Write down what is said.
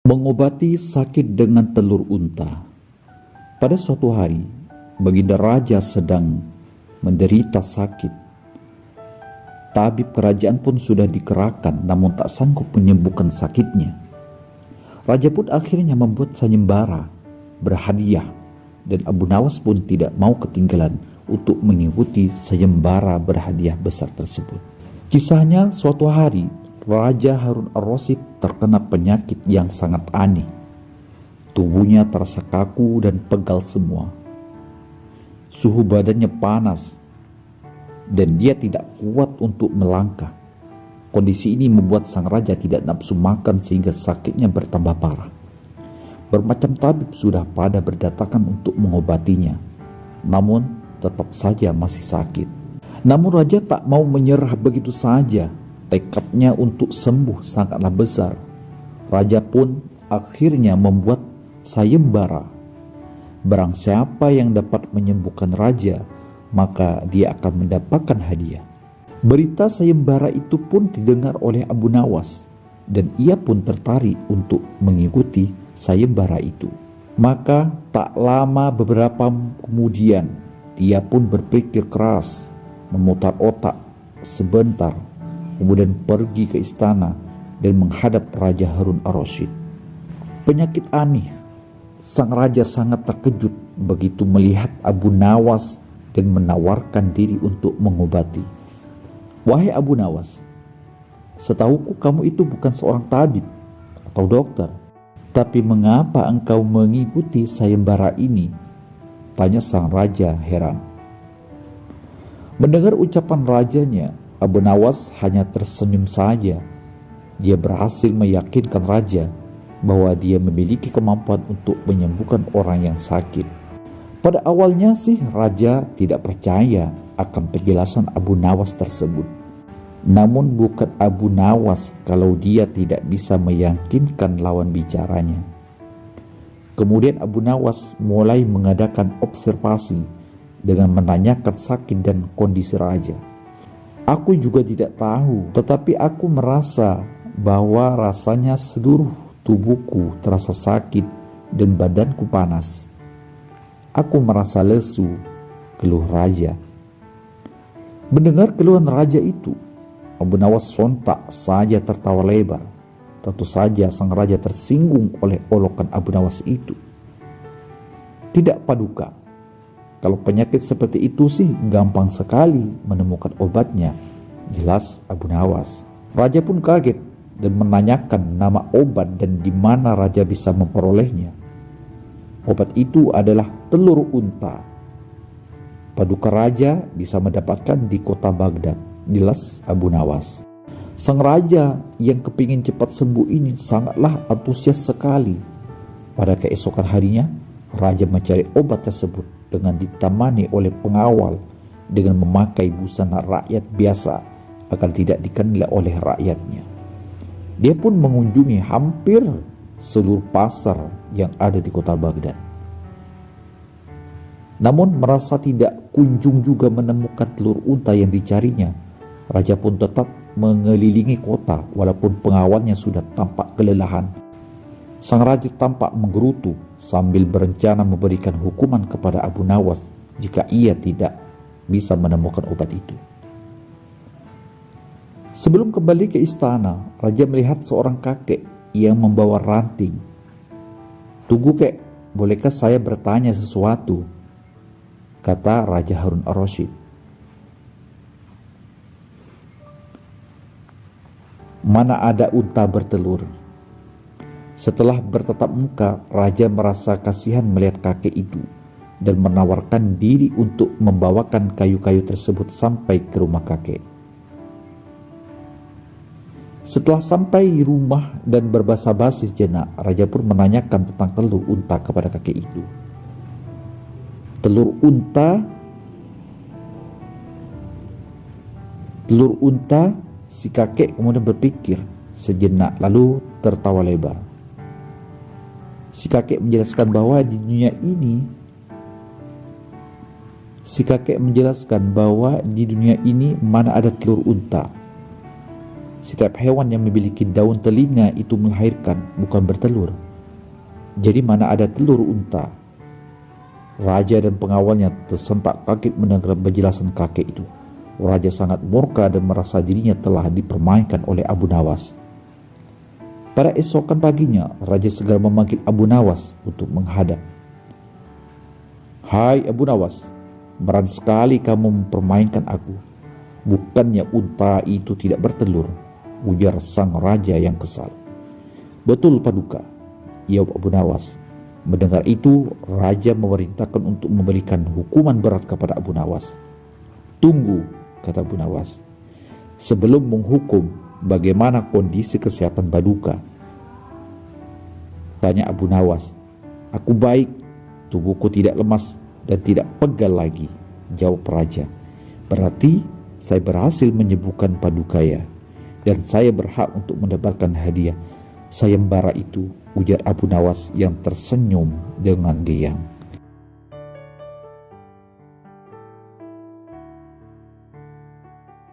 Mengobati sakit dengan telur unta. Pada suatu hari, Baginda Raja sedang menderita sakit. Tabib kerajaan pun sudah dikerahkan, namun tak sanggup menyembuhkan sakitnya. Raja pun akhirnya membuat sayembara berhadiah, dan Abu Nawas pun tidak mau ketinggalan untuk mengikuti sayembara berhadiah besar tersebut. Kisahnya, suatu hari Raja Harun ar-Rasyid terkena penyakit yang sangat aneh. Tubuhnya terasa kaku dan pegal semua. Suhu badannya panas dan dia tidak kuat untuk melangkah. Kondisi ini membuat sang raja tidak nafsu makan sehingga sakitnya bertambah parah. Bermacam tabib sudah pada berdatangan untuk mengobatinya, namun tetap saja masih sakit. Namun raja tak mau menyerah begitu saja. Tekadnya untuk sembuh sangatlah besar. Raja pun akhirnya membuat sayembara. Barang siapa yang dapat menyembuhkan raja, maka dia akan mendapatkan hadiah. Berita sayembara itu pun didengar oleh Abu Nawas, dan ia pun tertarik untuk mengikuti sayembara itu. Maka tak lama beberapa kemudian, dia pun berpikir keras, memutar otak sebentar, kemudian pergi ke istana dan menghadap Raja Harun ar-Rasyid. Penyakit aneh. Sang raja sangat terkejut begitu melihat Abu Nawas dan menawarkan diri untuk mengobati. Wahai Abu Nawas, setahuku kamu itu bukan seorang tabib atau dokter. Tapi mengapa engkau mengikuti sayembara ini? Tanya sang raja heran. Mendengar ucapan rajanya, Abu Nawas hanya tersenyum saja. Dia berhasil meyakinkan raja bahwa dia memiliki kemampuan untuk menyembuhkan orang yang sakit. Pada awalnya sih raja tidak percaya akan penjelasan Abu Nawas tersebut. Namun bukan Abu Nawas kalau dia tidak bisa meyakinkan lawan bicaranya. Kemudian Abu Nawas mulai mengadakan observasi dengan menanyakan sakit dan kondisi raja. Aku juga tidak tahu, tetapi aku merasa bahwa rasanya seluruh tubuhku terasa sakit dan badanku panas. Aku merasa lesu, keluh raja. Mendengar keluhan raja itu, Abu Nawas sontak saja tertawa lebar. Tentu saja sang raja tersinggung oleh olokan Abu Nawas itu. Tidak Paduka, kalau penyakit seperti itu sih gampang sekali menemukan obatnya, jelas Abu Nawas. Raja pun kaget dan menanyakan nama obat dan di mana raja bisa memperolehnya. Obat itu adalah telur unta. Paduka raja bisa mendapatkan di kota Baghdad, jelas Abu Nawas. Sang raja yang kepingin cepat sembuh ini sangatlah antusias sekali. Pada keesokan harinya, raja mencari obat tersebut dengan ditemani oleh pengawal dengan memakai busana rakyat biasa agar tidak dikenal oleh rakyatnya. Dia pun mengunjungi hampir seluruh pasar yang ada di kota Baghdad. Namun merasa tidak kunjung juga menemukan telur unta yang dicarinya. Raja pun tetap mengelilingi kota walaupun pengawalnya sudah tampak kelelahan. Sang raja tampak menggerutu sambil berencana memberikan hukuman kepada Abu Nawas jika ia tidak bisa menemukan obat itu. Sebelum kembali ke istana, raja melihat seorang kakek yang membawa ranting. "Tunggu kek, bolehkah saya bertanya sesuatu?" kata Raja Harun ar-Rasyid. "Mana ada unta bertelur?" Setelah bertatap muka, raja merasa kasihan melihat kakek itu dan menawarkan diri untuk membawakan kayu-kayu tersebut sampai ke rumah kakek. Setelah sampai di rumah dan berbasa-basi sejenak, raja pun menanyakan tentang telur unta kepada kakek itu. Telur unta, si kakek kemudian berpikir sejenak lalu tertawa lebar. Si kakek menjelaskan bahwa di dunia ini mana ada telur unta. Setiap hewan yang memiliki daun telinga itu melahirkan, bukan bertelur. Jadi mana ada telur unta? Raja dan pengawalnya tersentak kaget mendengar penjelasan kakek itu. Raja sangat murka dan merasa dirinya telah dipermainkan oleh Abu Nawas. Pada esokan paginya, Raja segera memanggil Abu Nawas untuk menghadap. "Hai Abu Nawas, berat sekali kamu mempermainkan aku. Bukannya unta itu tidak bertelur," ujar sang raja yang kesal. "Betul Paduka," jawab Abu Nawas. Mendengar itu, raja memerintahkan untuk memberikan hukuman berat kepada Abu Nawas. "Tunggu," kata Abu Nawas. "Sebelum menghukum, bagaimana kondisi kesehatan Paduka?" Tanya Abu Nawas. "Aku baik, tubuhku tidak lemas dan tidak pegal lagi," jawab raja. "Berarti saya berhasil menyembuhkan Paduka ya, dan saya berhak untuk mendapatkan hadiah sayembara itu," ujar Abu Nawas yang tersenyum dengan diam.